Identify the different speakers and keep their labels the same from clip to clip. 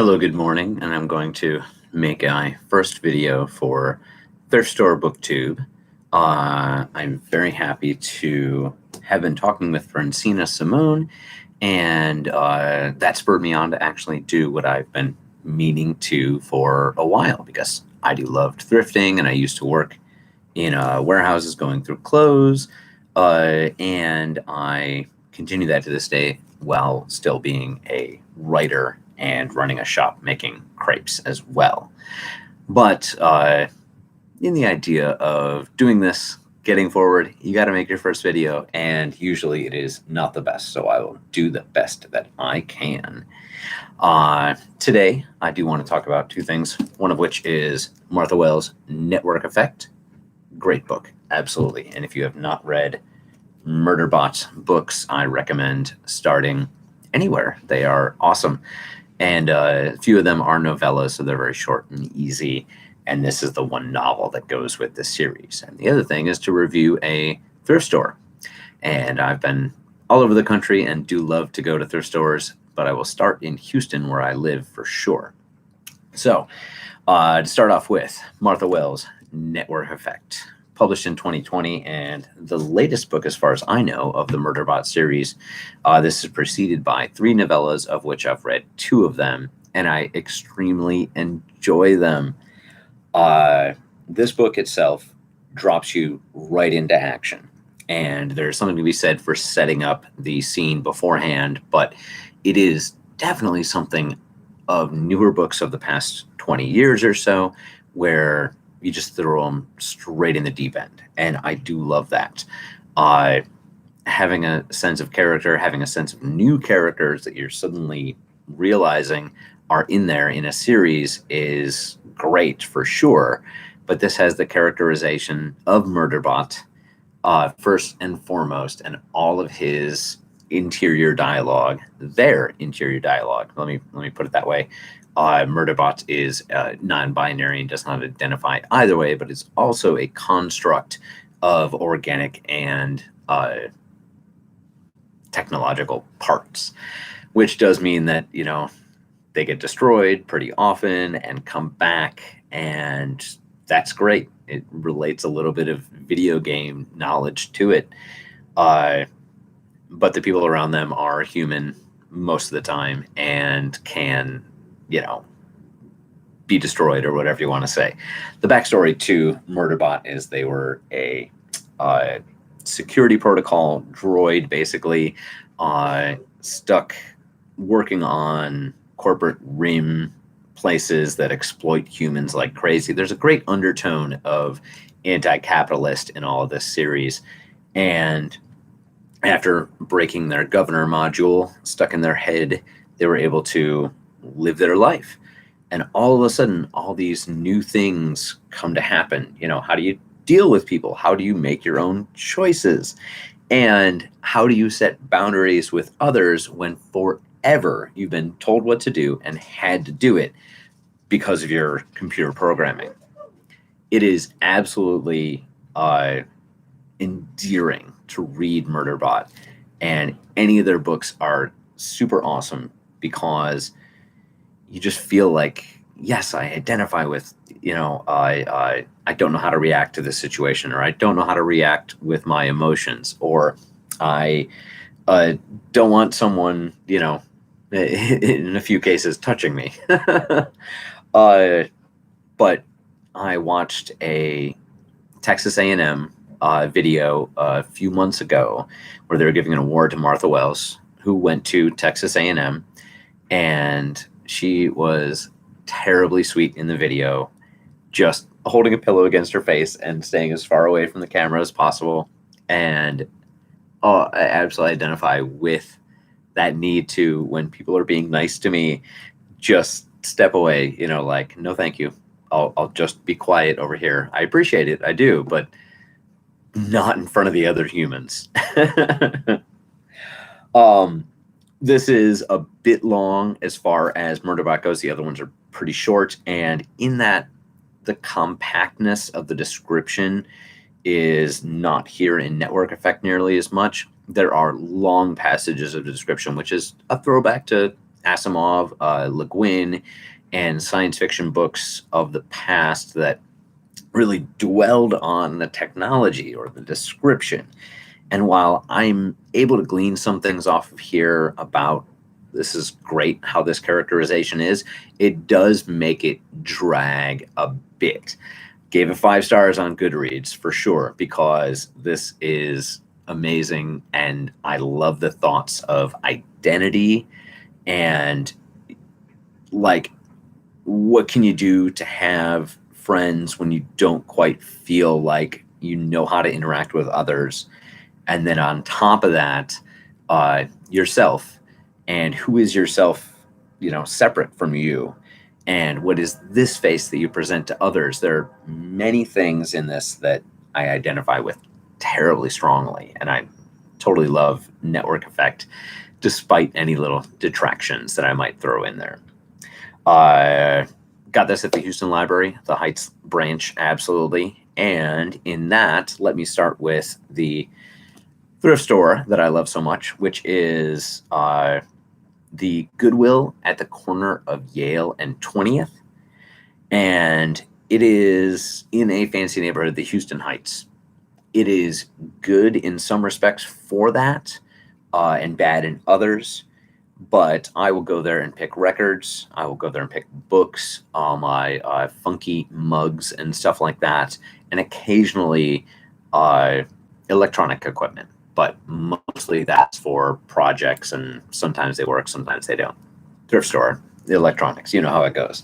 Speaker 1: Hello, good morning, and I'm going to make my first video for Thrift Store Booktube. I'm very happy to have been talking with Francina Simone, and that spurred me on to actually do what I've been meaning to for a while, because I do love thrifting, and I used to work in warehouses going through clothes, and I continue that to this day while still being a writer and running a shop making crepes as well. But in the idea of doing this, getting forward, you got to make your first video, and usually it is not the best, so I will do the best that I can. Today, I do want to talk about two things, one of which is Martha Wells' Network Effect. Great book, absolutely. And if you have not read Murderbot's books, I recommend starting anywhere. They are awesome. And a few of them are novellas, so they're very short and easy. And this is the one novel that goes with the series. And the other thing is to review a thrift store. And I've been all over the country and do love to go to thrift stores, but I will start in Houston, where I live, for sure. So to start off with, Martha Wells' Network Effect, published in 2020, and the latest book, as far as I know, of the Murderbot series. This is preceded by 3 novellas, of which I've read 2 of them, and I extremely enjoy them. This book itself drops you right into action, and there's something to be said for setting up the scene beforehand, but it is definitely something of newer books of the past 20 years or so, where you just throw them straight in the deep end. And I do love that. Having a sense of character, having a sense of new characters that you're suddenly realizing are in there in a series is great for sure. But this has the characterization of Murderbot first and foremost, and all of his interior dialogue, their interior dialogue. Let me put it that way. Murderbot is non-binary and does not identify either way, but it's also a construct of organic and technological parts, which does mean that, you know, they get destroyed pretty often and come back, and that's great. It relates a little bit of video game knowledge to it. But the people around them are human most of the time and can, you know, be destroyed, or whatever you want to say. The backstory to Murderbot is they were a security protocol droid, basically, stuck working on corporate rim places that exploit humans like crazy. There's a great undertone of anti-capitalist in all of this series. And after breaking their governor module stuck in their head, they were able to live their life. And all of a sudden, all these new things come to happen. You know, how do you deal with people? How do you make your own choices? And how do you set boundaries with others when forever you've been told what to do and had to do it because of your computer programming? It is absolutely endearing to read Murderbot, and any of their books are super awesome because you just feel like, yes, I identify with, you know, I don't know how to react to this situation, or I don't know how to react with my emotions, or I don't want someone, you know, in a few cases, touching me. But I watched a Texas A&M video a few months ago where they were giving an award to Martha Wells, who went to Texas A&M, and she was terribly sweet in the video, just holding a pillow against her face and staying as far away from the camera as possible. And I absolutely identify with that need to, when people are being nice to me, just step away, you know, like, no, thank you. I'll just be quiet over here. I appreciate it. I do, but not in front of the other humans. This is a bit long as far as Murderbot goes. The other ones are pretty short, and in that, the compactness of the description is not here in Network Effect nearly as much. There are long passages of description, which is a throwback to Asimov, Le Guin, and science fiction books of the past that really dwelled on the technology or the description. And while I'm able to glean some things off of here about this is great how this characterization is, it does make it drag a bit. Gave it 5 stars on Goodreads for sure, because this is amazing. And I love the thoughts of identity and like, what can you do to have friends when you don't quite feel like you know how to interact with others? And then on top of that, yourself, and who is yourself, separate from you, and what is this face that you present to others? There are many things in this that I identify with terribly strongly, and I totally love network effect, despite any little detractions that I might throw in there. Got this at the Houston Library, the Heights branch, absolutely. And in that, let me start with the thrift store that I love so much, which is the Goodwill at the corner of Yale and 20th. And it is in a fancy neighborhood, the Houston Heights. It is good in some respects for that, and bad in others. But I will go there and pick records. I will go there and pick books, my funky mugs and stuff like that, and occasionally electronic equipment. But mostly that's for projects, and sometimes they work, sometimes they don't. Thrift store, the electronics, you know how it goes.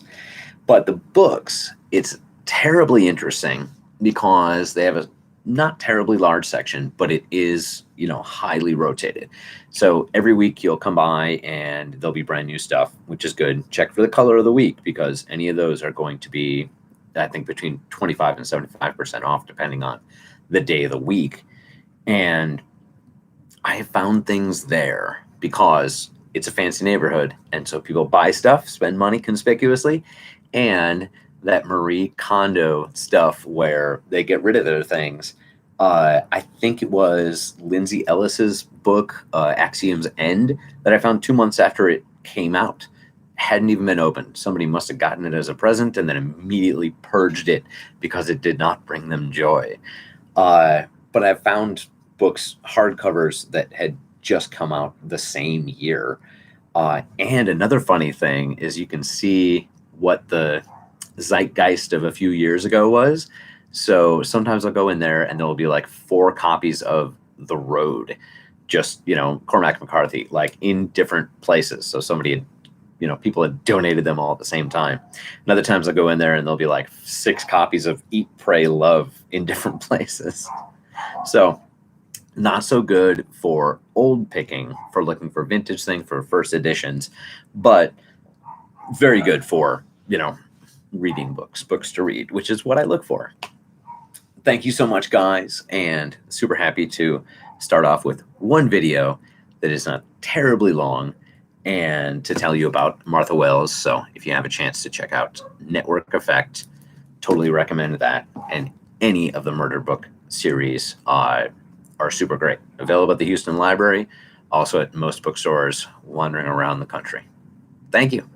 Speaker 1: But the books, it's terribly interesting because they have a not terribly large section, but it is, highly rotated. So every week you'll come by and there'll be brand new stuff, which is good. Check for the color of the week, because any of those are going to be, I think, between 25 and 75% off, depending on the day of the week. And I have found things there because it's a fancy neighborhood. And so people buy stuff, spend money conspicuously, and that Marie Kondo stuff where they get rid of their things. I think it was Lindsay Ellis's book, Axiom's End, that I found 2 months after it came out. Hadn't even been opened. Somebody must have gotten it as a present and then immediately purged it because it did not bring them joy. But I found books, hardcovers, that had just come out the same year. And another funny thing is you can see what the zeitgeist of a few years ago was. So sometimes I'll go in there and there'll be like 4 copies of The Road, just, Cormac McCarthy, like in different places. So somebody had, people had donated them all at the same time. And other times I'll go in there and there'll be like 6 copies of Eat, Pray, Love in different places. So not so good for old picking, for looking for vintage thing, for first editions, but very good for, reading books to read, which is what I look for. Thank you so much, guys, and super happy to start off with one video that is not terribly long and to tell you about Martha Wells. So if you have a chance to check out Network Effect, totally recommend that. And any of the murder book series are super great. Available at the Houston Library, also at most bookstores wandering around the country. Thank you.